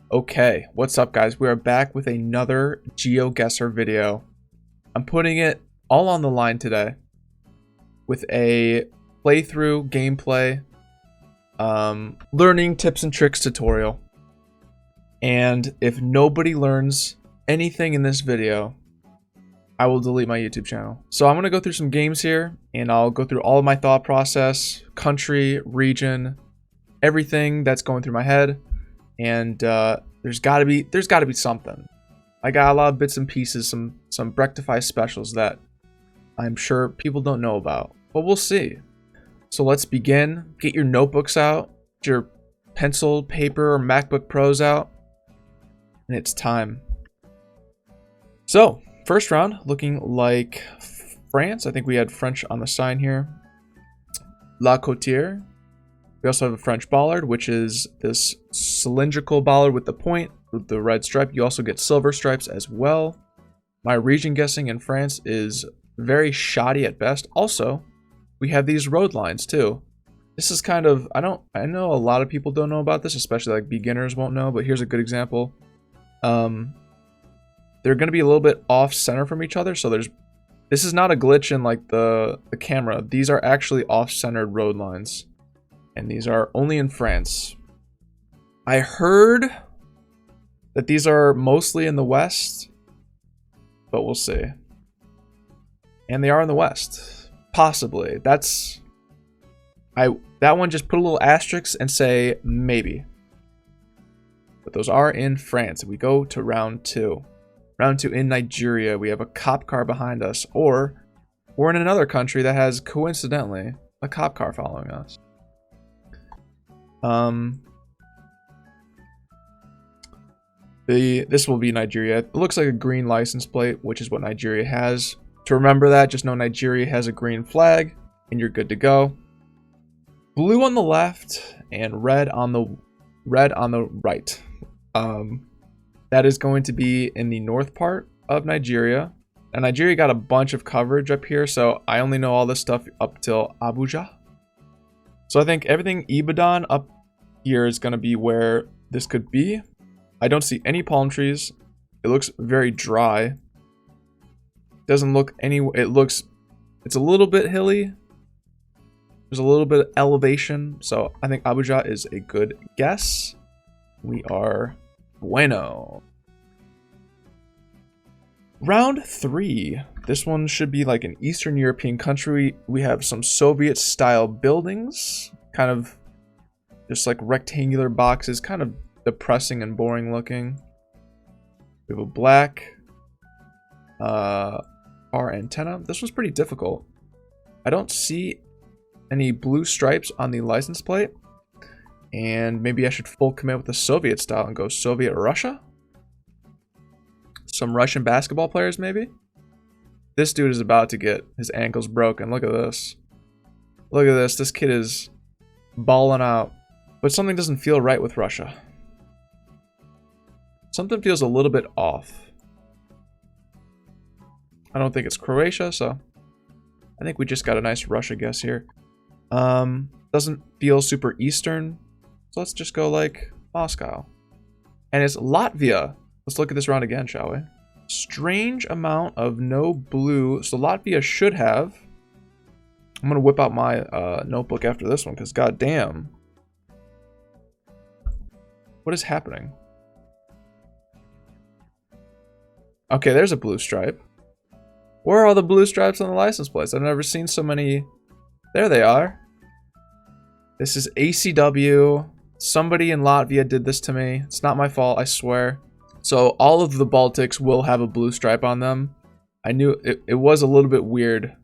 Okay, what's up guys? We are back with another GeoGuessr video. I'm putting it all on the line today with a playthrough gameplay, learning tips and tricks tutorial. And if nobody learns anything in this video, I will delete my YouTube channel. So I'm going to go through some games here and I'll go through all of my thought process, country, region, everything that's going through my head. And there's gotta be something. I got a lot of bits and pieces, some Rectify specials that I'm sure people don't know about, but we'll see. So let's begin. Get your notebooks out, get your pencil, paper, or MacBook Pros out, and it's time. So first round, looking like France. I think we had French on the sign here. La Côtière. We also have a French bollard, which is this cylindrical bollard with the point, with the red stripe. You also get silver stripes as well. My region guessing in France is very shoddy at best. Also, we have these road lines too. This is kind of, I know a lot of people don't know about this, especially like beginners won't know, but here's a good example. They're going to be a little bit off center from each other, so this is not a glitch in like the camera. These are actually off-centered road lines. And these are only in France. I heard that these are mostly in the West, but we'll see. And they are in the West, possibly. That one just put a little asterisk and say maybe. But those are in France. We go to round two. Round two in Nigeria. We have a cop car behind us, or we're in another country that has coincidentally a cop car following us. This will be Nigeria. It looks like a green license plate, which is what Nigeria has. To remember that, just know Nigeria has a green flag, and you're good to go. Blue on the left and red on the right. That is going to be in the north part of Nigeria. And Nigeria got a bunch of coverage up here, so I only know all this stuff up till Abuja. So I think everything Ibadan up here is going to be where this could be. I don't see any palm trees. It looks very dry. Doesn't look it's a little bit hilly. There's a little bit of elevation. So I think Abuja is a good guess. We are bueno. Round three. This one should be like an Eastern European country. We have some Soviet style buildings, kind of just like rectangular boxes, kind of depressing and boring looking. We have a black car antenna. This one's pretty difficult. I don't see any blue stripes on the license plate. And maybe I should full commit with the Soviet style and go Soviet Russia. Some Russian basketball players, maybe? This dude is about to get his ankles broken. Look at this. Look at this. This kid is balling out. But something doesn't feel right with Russia. Something feels a little bit off. I don't think it's Croatia, so I think we just got a nice Russia guess here. Doesn't feel super Eastern. So let's just go like Moscow. And it's Latvia. Let's look at this round again, shall we? Strange amount of no blue. So Latvia should have. I'm gonna whip out my notebook after this one because goddamn. What is happening? Okay, there's a blue stripe. Where are all the blue stripes on the license plates? I've never seen so many. There they are. This is ACW. Somebody in Latvia did this to me. It's not my fault, I swear. So all of the Baltics will have a blue stripe on them. I knew it was a little bit weird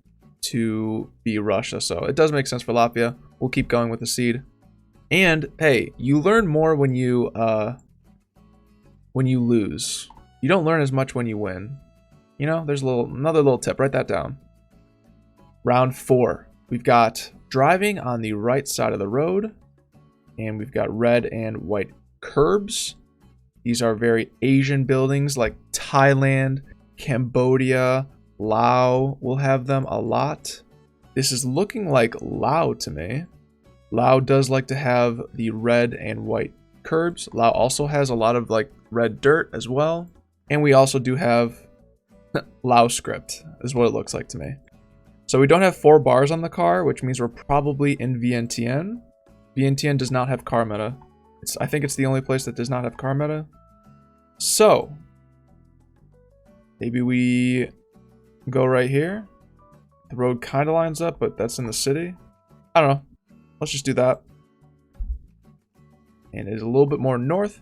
to be Russia, so it does make sense for Latvia. We'll keep going with the seed. And hey, you learn more when you lose. You don't learn as much when you win. You know, there's another little tip. Write that down. Round four. We've got driving on the right side of the road. And we've got red and white curbs. These are very Asian buildings like Thailand, Cambodia, Laos will have them a lot. This is looking like Laos to me. Laos does like to have the red and white curbs. Laos also has a lot of like red dirt as well. And we also do have Laos script is what it looks like to me. So we don't have 4 bars on the car, which means we're probably in Vientiane. Vientiane does not have car meta. I think it's the only place that does not have car meta. So maybe we go right here. The road kind of lines up, but that's in the city. I don't know. Let's just do that. And it's a little bit more north,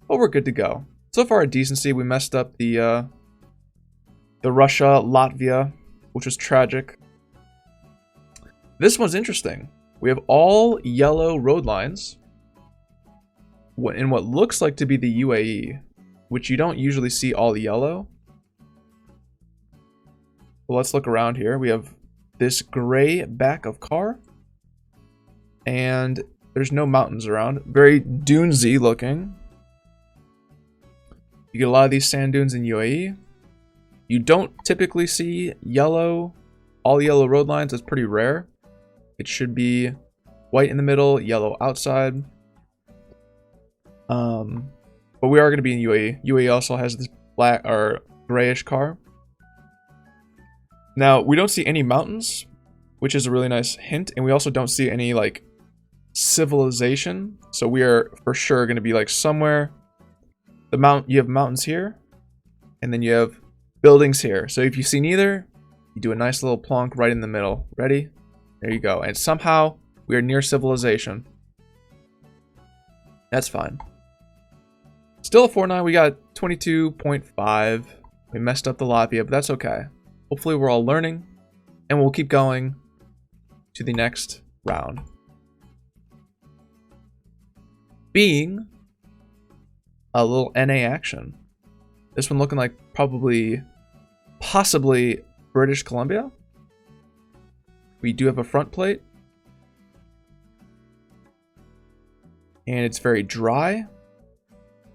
but we're good to go. So far, a decency. We messed up the Russia, Latvia, which was tragic. This one's interesting. We have all yellow road lines in what looks like to be the UAE, which you don't usually see all yellow. Well, let's look around here. We have this gray back of car, and there's no mountains around. Very dunesy looking. You get a lot of these sand dunes in UAE. You don't typically see all yellow road lines. That's pretty rare. It should be white in the middle, yellow outside. But we are going to be in UAE. UAE also has this black or grayish car. Now, we don't see any mountains, which is a really nice hint. And we also don't see any like civilization. So we are for sure going to be like somewhere. You have mountains here, and then you have buildings here. So if you see neither, you do a nice little plonk right in the middle. Ready? There you go. And somehow we are near civilization. That's fine. Still a 4.9. We got 22.5. We messed up the Latvia, but that's okay. Hopefully we're all learning, and we'll keep going to the next round. Being a little NA action. This one looking like possibly British Columbia. We do have a front plate. And it's very dry.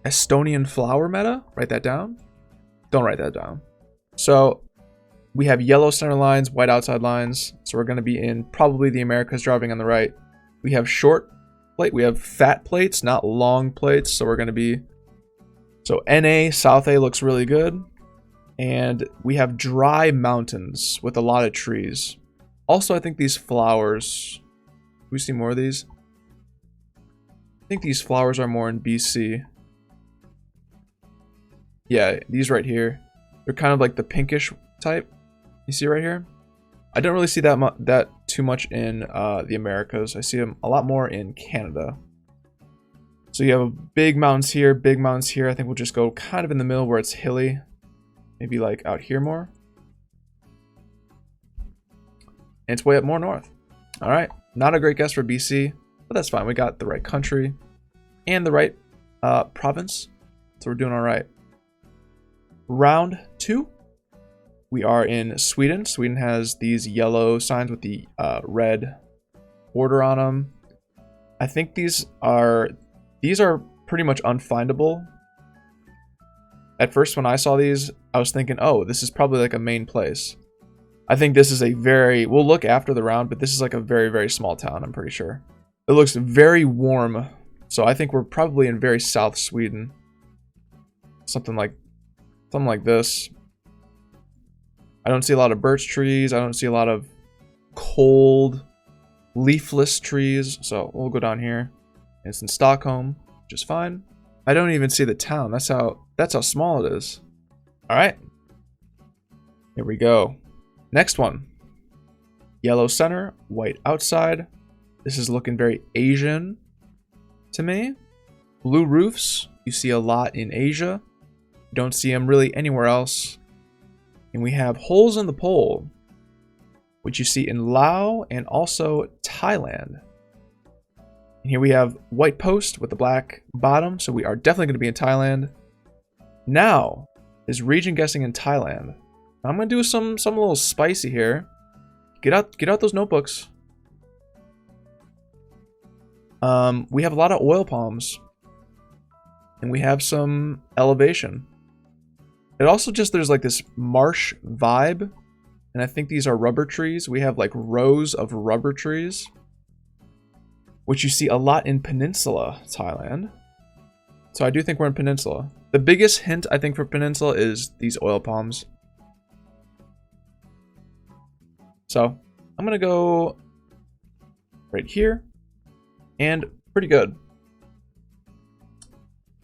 Estonian flower meta. Write that down. Don't write that down. So we have yellow center lines, white outside lines. So we're going to be in probably the Americas, driving on the right. We have short plate. We have fat plates, not long plates. So we're going to be... So NA, South A looks really good. And we have dry mountains with a lot of trees. Also, I think these flowers... Do we see more of these? I think these flowers are more in BC. Yeah, these right here. They're kind of like the pinkish type. You see right here? I don't really see that too much in the Americas. I see them a lot more in Canada. So you have big mountains here, big mountains here. I think we'll just go kind of in the middle where it's hilly. Maybe like out here more. And it's way up more north. All right. Not a great guess for BC, but that's fine. We got the right country and the right province. So we're doing all right. Round 2. We are in Sweden. Sweden has these yellow signs with the red border on them. I think these are pretty much unfindable. At first, when I saw these, I was thinking, oh, this is probably like a main place. I think this is we'll look after the round, but this is like a very, very small town, I'm pretty sure. It looks very warm. So I think we're probably in very South Sweden. Something like this. I don't see a lot of birch trees. I don't see a lot of cold, leafless trees. So we'll go down here. It's in Stockholm, which is fine. I don't even see the town. That's how small it is. All right. Here we go. Next one. Yellow center, white outside. This is looking very Asian to me. Blue roofs. You see a lot in Asia. You don't see them really anywhere else. And we have holes in the pole, which you see in Laos and also Thailand. And here we have white post with the black bottom, so we are definitely going to be in Thailand. Now is region guessing in Thailand. I'm going to do some a little spicy here. Get out those notebooks. We have a lot of oil palms, and we have some elevation. It also just, there's like this marsh vibe, and I think these are rubber trees. We have like rows of rubber trees, which you see a lot in Peninsula Thailand. So I do think we're in Peninsula. The biggest hint, I think, for Peninsula is these oil palms. So I'm going to go right here. And pretty good.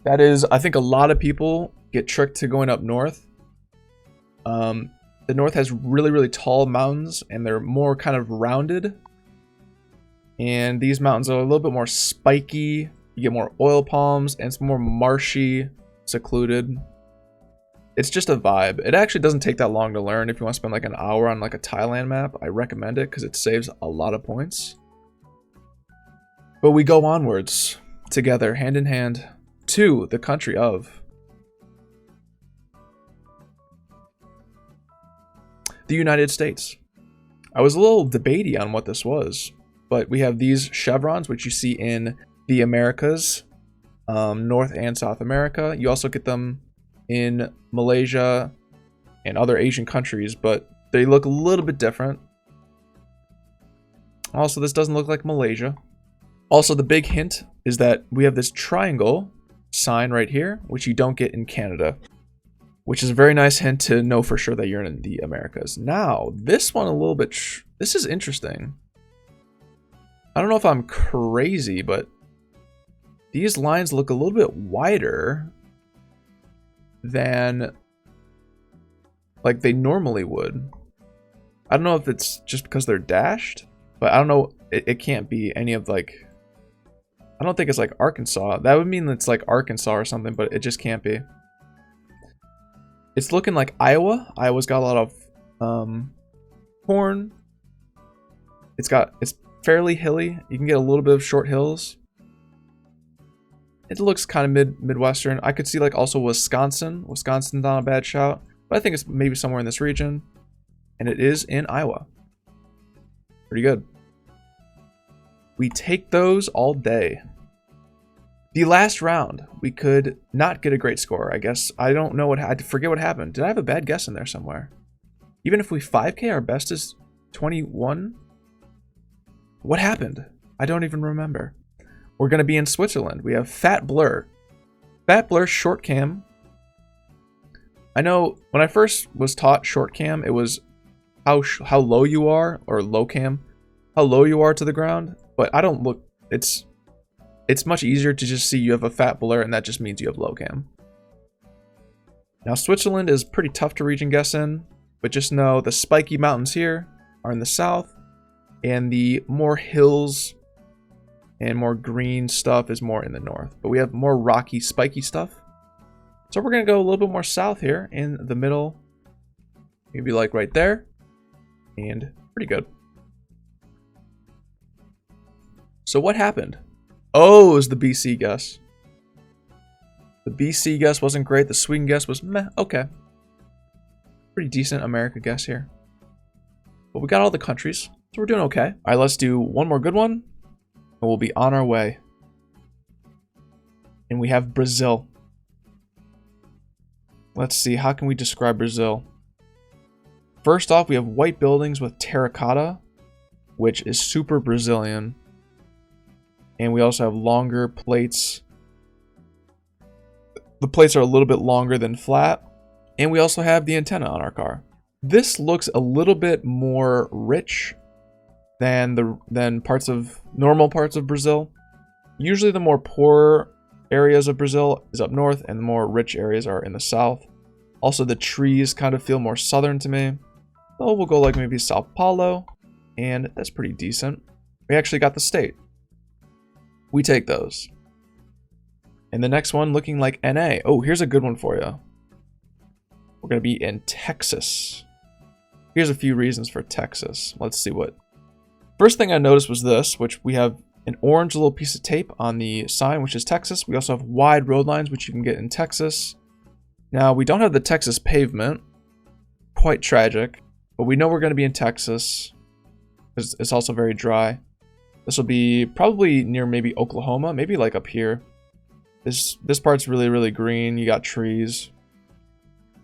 That is, I think a lot of people get tricked to going up north. The north has really, really tall mountains, and they're more kind of rounded. And these mountains are a little bit more spiky. You get more oil palms, and it's more marshy, secluded. It's just a vibe. It actually doesn't take that long to learn. If you want to spend like an hour on like a Thailand map, I recommend it because it saves a lot of points. But we go onwards together, hand in hand, to the country of the United States. I was a little debatey on what this was, but we have these chevrons, which you see in the Americas, North and South America. You also get them in Malaysia and other Asian countries, but they look a little bit different. Also, this doesn't look like Malaysia. Also, the big hint is that we have this triangle sign right here, which you don't get in Canada, which is a very nice hint to know for sure that you're in the Americas. Now, this one a little bit, this is interesting. I don't know if I'm crazy, but these lines look a little bit wider than like they normally would. I don't know if it's just because they're dashed, but I don't know. It can't be any of like, I don't think it's like Arkansas. That would mean it's like Arkansas or something, but it just can't be. It's looking like Iowa. Iowa's got a lot of corn. It's fairly hilly. You can get a little bit of short hills. It looks kind of Midwestern. I could see like also Wisconsin. Wisconsin's not a bad shout, but I think it's maybe somewhere in this region. And it is in Iowa. Pretty good. We take those all day. The last round, we could not get a great score, I guess. I don't know I forget what happened. Did I have a bad guess in there somewhere? Even if we 5K, our best is 21? What happened? I don't even remember. We're going to be in Switzerland. We have Fat Blur. Fat Blur short cam. I know when I first was taught short cam, it was how low you are, or low cam, how low you are to the ground. But I don't look, it's much easier to just see you have a fat blur, and that just means you have low cam. Now Switzerland is pretty tough to region guess in, but just know the spiky mountains here are in the south, and the more hills and more green stuff is more in the north. But we have more rocky, spiky stuff. So we're going to go a little bit more south here in the middle, maybe like right there, and pretty good. So what happened? Oh, it was the BC guess. The BC guess wasn't great. The Sweden guess was meh. Okay. Pretty decent America guess here. But we got all the countries, so we're doing okay. All right, let's do one more good one, and we'll be on our way. And we have Brazil. Let's see, how can we describe Brazil? First off, we have white buildings with terracotta, which is super Brazilian. And we also have longer plates. The plates are a little bit longer than flat. And we also have the antenna on our car. This looks a little bit more rich than normal parts of Brazil. Usually the more poor areas of Brazil is up north, and the more rich areas are in the south. Also, the trees kind of feel more southern to me. So we'll go like maybe Sao Paulo, and that's pretty decent. We actually got the state. We take those. And the next one looking like NA. Oh, here's a good one for you. We're going to be in Texas. Here's a few reasons for Texas. Let's see what. First thing I noticed was this, which we have an orange little piece of tape on the sign, which is Texas. We also have wide road lines, which you can get in Texas. Now, we don't have the Texas pavement. Quite tragic. But we know we're going to be in Texas. It's also very dry. This will be probably near maybe Oklahoma, maybe like up here. This part's really, really green. You got trees.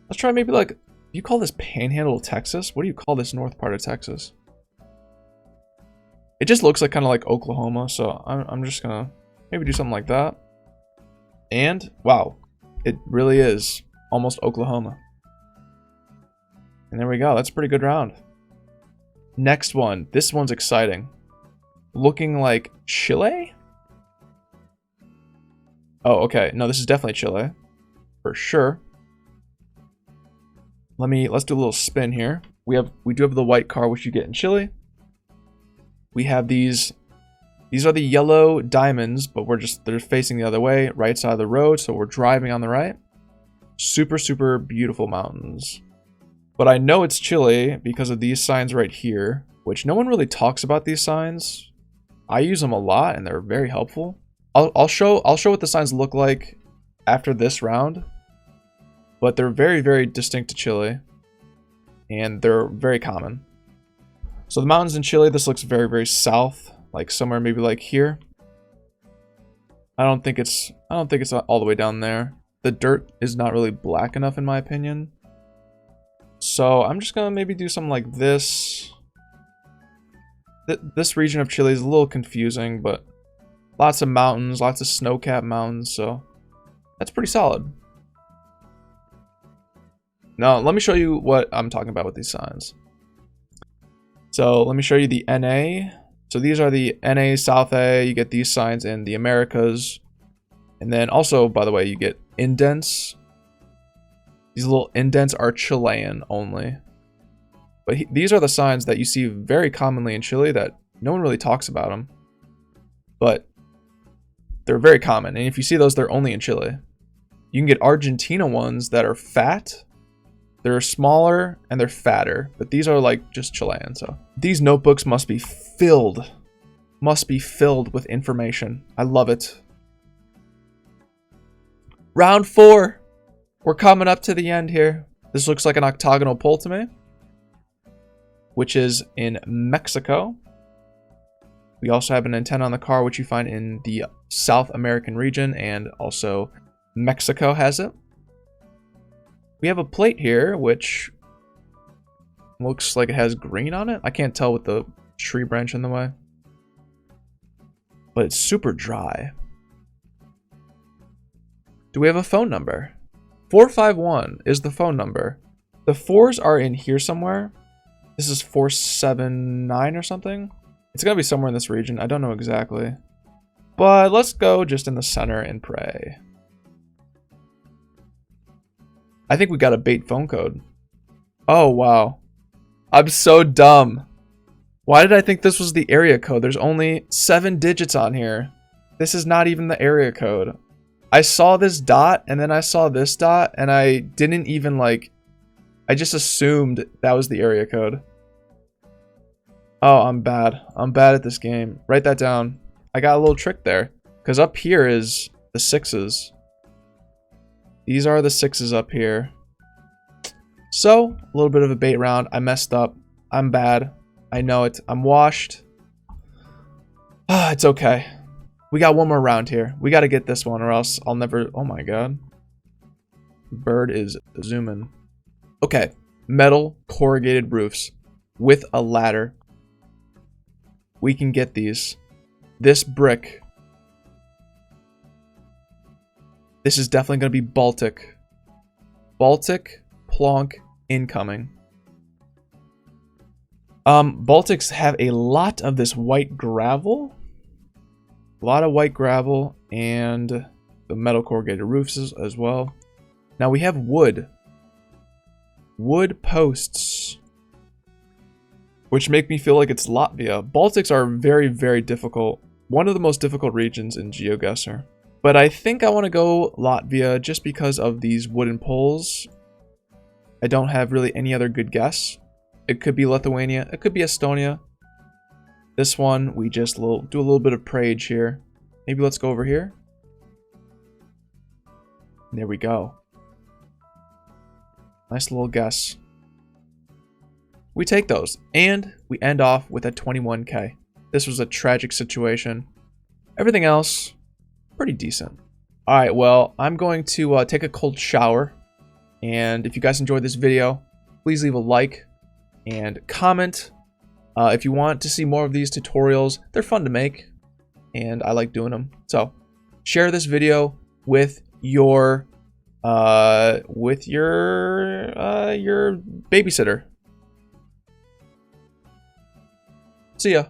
Let's try maybe like, you call this Panhandle of Texas? What do you call this north part of Texas? It just looks like kind of like Oklahoma, so I'm just gonna maybe do something like that. And, wow, it really is almost Oklahoma. And there we go. That's a pretty good round. Next one. This one's exciting. Looking like Chile? Oh, okay. No, this is definitely Chile. For sure. Let's do a little spin here. We do have the white car, which you get in Chile. We have these are the yellow diamonds, but they're facing the other way, right side of the road, so we're driving on the right. Super, super beautiful mountains. But I know it's Chile because of these signs right here, which no one really talks about these signs. I use them a lot and they're very helpful. I'll show what the signs look like after this round. But they're very, very distinct to Chile. And they're very common. So the mountains in Chile, this looks very, very south. Like somewhere maybe like here. I don't think it's all the way down there. The dirt is not really black enough in my opinion. So I'm just gonna maybe do something like this. This region of Chile is a little confusing, but lots of mountains, lots of snow-capped mountains, so that's pretty solid. Now, let me show you what I'm talking about with these signs. So let me show you the NA. So these are the NA South A. You get these signs in the Americas. And then also, by the way, you get indents. These little indents are Chilean only. But these are the signs that you see very commonly in Chile that no one really talks about them. But they're very common. And if you see those, they're only in Chile. You can get Argentina ones that are fat. They're smaller and they're fatter. But these are like just Chilean. So these notebooks must be filled with information. I love it. Round 4. We're coming up to the end here. This looks like an octagonal pole to me, which is in Mexico. We also have an antenna on the car, which you find in the South American region, and also Mexico has it. We have a plate here, which looks like it has green on it. I can't tell with the tree branch in the way, but it's super dry. Do we have a phone number? 451 is the phone number. The 4s are in here somewhere. This is 479 or something. It's gotta be somewhere in this region. I don't know exactly. But let's go just in the center and pray. I think we got a bait phone code. Oh, wow. I'm so dumb. Why did I think this was the area code? There's only 7 digits on here. This is not even the area code. I saw this dot and then I saw this dot and I didn't even I just assumed that was the area code. Oh, I'm bad. I'm bad at this game. Write that down. I got a little trick there. Because up here is the 6s. These are the 6s up here. So, a little bit of a bait round. I messed up. I'm bad. I know it. I'm washed. Ah, it's okay. We got one more round here. We got to get this one or else I'll never... Oh my god. Bird is zooming. Okay. Metal corrugated roofs with a ladder. We can get these. This brick. This is definitely going to be Baltic. Baltic, plonk, incoming. Baltics have a lot of this white gravel. A lot of white gravel and the metal corrugated roofs as well. Now we have wood. Wood posts. Which make me feel like it's Latvia. Baltics are very, very difficult. One of the most difficult regions in GeoGuessr. But I think I want to go Latvia just because of these wooden poles. I don't have really any other good guess. It could be Lithuania. It could be Estonia. This one, we just do a little bit of prage here. Maybe let's go over here. There we go. Nice little guess. We take those. And we end off with a 21k. This was a tragic situation. Everything else, pretty decent. Alright, well, I'm going to take a cold shower. And if you guys enjoyed this video, please leave a like and comment. If you want to see more of these tutorials, they're fun to make, and I like doing them. So, share this video with your babysitter. See ya.